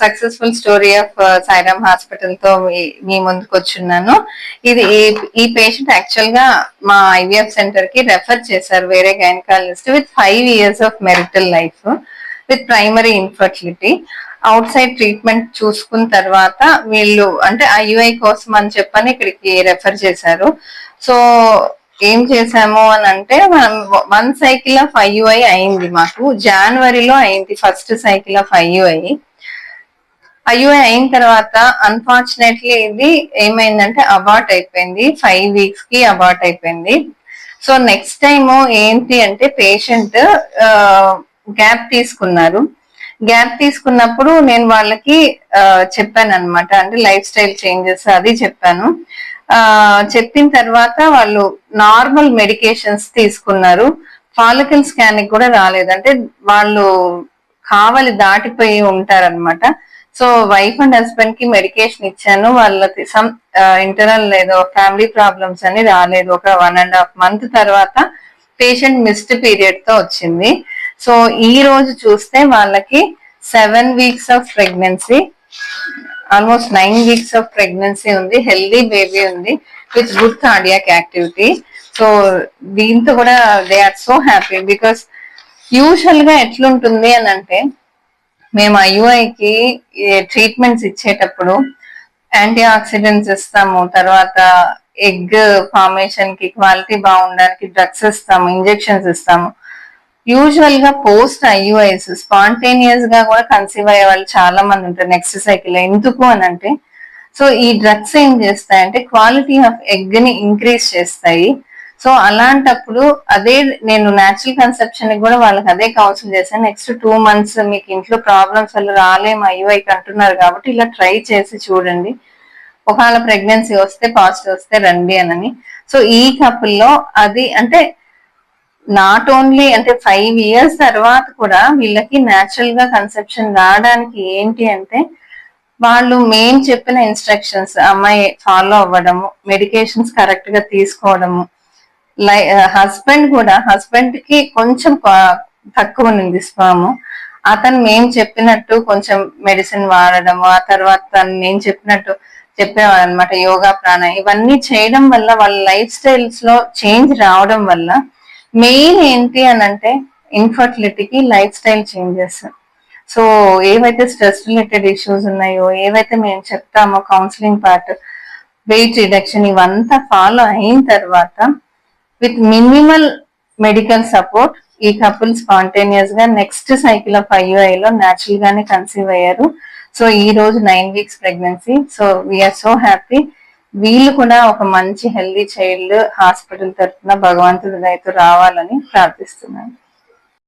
Successful story of Sairam hospital తో మీ ముందుకు వచ్చున్నాను. ఇది ఈ పేషెంట్ యాక్చువల్ గా మా ఐవీఎఫ్ సెంటర్ కి రెఫర్ చేశారు వేరే gynaecologist with 5 years of marital life with primary infertility. Out side treatment చూసుకున్న తర్వాత వీళ్ళు అంటే ఐయుఐ కోసం అని చెప్పని ఇక్కడికి రెఫర్ చేశారు. సో ఏం చేసాము అని అంటే మనం 1 cycle ఆఫ్ ఐయుఐ అయింది, మాకు జనవరిలో అయింది first cycle of IUI. IUI అయిన తర్వాత అన్ఫార్చునేట్లీ ఇది ఏమైందంటే అబార్ట్ అయిపోయింది, 5 weeks కి అబార్ట్ అయిపోయింది. సో నెక్స్ట్ టైం ఏంటి అంటే పేషెంట్ గ్యాప్ తీసుకున్నారు. గ్యాప్ తీసుకున్నప్పుడు నేను వాళ్ళకి చెప్పాను అనమాట, అంటే లైఫ్ స్టైల్ చేంజెస్ అది చెప్పాను. చెప్పిన తర్వాత వాళ్ళు నార్మల్ మెడికేషన్స్ తీసుకున్నారు. ఫాలికల్ స్కానింగ్ కూడా రాలేదు, అంటే వాళ్ళు కావాలి దాటిపోయి ఉంటారనమాట. సో వైఫ్ అండ్ హస్బెండ్ కి మెడికేషన్ ఇచ్చాను, వాళ్ళకి సమ్ ఇంటర్నల్ ఏదో ఫ్యామిలీ ప్రాబ్లమ్స్ అని రాలేదు. ఒక 1.5 month తర్వాత పేషెంట్ మిస్డ్ పీరియడ్ తో వచ్చింది. సో ఈ రోజు చూస్తే వాళ్ళకి 7 weeks of pregnancy, almost 9 weeks of pregnancy ఉంది, హెల్దీ బేబీ ఉంది with good cardiac activity. So దీంతో కూడా they are so happy. Because usual గా ఎట్లుంటుంది అని అంటే మేము ఐయుఐకి ట్రీట్మెంట్స్ ఇచ్చేటప్పుడు యాంటీ ఆక్సిడెంట్స్ ఇస్తాము, తర్వాత ఎగ్ ఫార్మేషన్ కి క్వాలిటీ బాగుండడానికి డ్రగ్స్ ఇస్తాము, ఇంజెక్షన్స్ ఇస్తాము. యూజువల్ గా పోస్ట్ ఐయుఐస్ స్పాంటేనియస్ గా కూడా కన్సీవ్ అయ్యే వాళ్ళు చాలా మంది ఉంటారు నెక్స్ట్ సైకిల్. ఎందుకు అని అంటే సో ఈ డ్రగ్స్ ఏం చేస్తాయంటే క్వాలిటీ ఆఫ్ ఎగ్ ని ఇంక్రీజ్ చేస్తాయి. సో అలాంటప్పుడు అదే నేను న్యాచురల్ కన్సెప్షన్ కి కూడా వాళ్ళకి అదే కౌన్సిల్ చేశాను. నెక్స్ట్ 2 months మీకు ఇంట్లో ప్రాబ్లమ్స్ వల్ల రాలేము ఐయుఐకి అంటున్నారు కాబట్టి ఇలా ట్రై చేసి చూడండి, ఒకవేళ ప్రెగ్నెన్సీ వస్తే పాజిటివ్ వస్తే రండి అని. సో ఈ కపుల్లో అది అంటే నాట్ ఓన్లీ అంటే 5 years తర్వాత కూడా వీళ్ళకి న్యాచురల్ గా కన్సెప్షన్ రావడానికి ఏంటి అంటే వాళ్ళు మేము చెప్పిన ఇన్స్ట్రక్షన్స్ అమ్మాయి ఫాలో అవ్వడము, మెడికేషన్స్ కరెక్ట్ గా తీసుకోవడము. హస్బెండ్ కి కొంచెం తక్కువ ఉంది స్పాము, అతను మేము చెప్పినట్టు కొంచెం మెడిసిన్ వాడడము, ఆ తర్వాత నేను చెప్పినట్టు చెప్పేవాడు అనమాట, యోగా ప్రాణాయామం ఇవన్నీ చేయడం వల్ల వాళ్ళ లైఫ్ స్టైల్స్ లో చేంజ్ రావడం వల్ల మెయిన్ ఏంటి అని అంటే ఇన్ఫర్టిలిటీకి లైఫ్ స్టైల్ చేంజెస్. సో ఏవైతే స్ట్రెస్ రిలేటెడ్ ఇష్యూస్ ఉన్నాయో, ఏవైతే మేము చెప్తామో కౌన్సిలింగ్ పార్ట్, వెయిట్ రిడక్షన్ ఇవంతా ఫాలో అయిన తర్వాత విత్ మినిమల్ మెడికల్ సపోర్ట్ ఈ కపుల్ స్పాంటేనియస్ గా నెక్స్ట్ సైకిల్ ఆఫ్ ఐయుఐ లో న్యాచురల్ గానే కన్సీవ్ అయ్యారు. సో ఈ రోజు 9 weeks pregnancy. So we're so happy. వీళ్ళు కూడా ఒక మంచి హెల్దీ చైల్డ్ హాస్పిటల్ తరఫున భగవంతుడి దయతో రావాలని ప్రార్థిస్తున్నాను.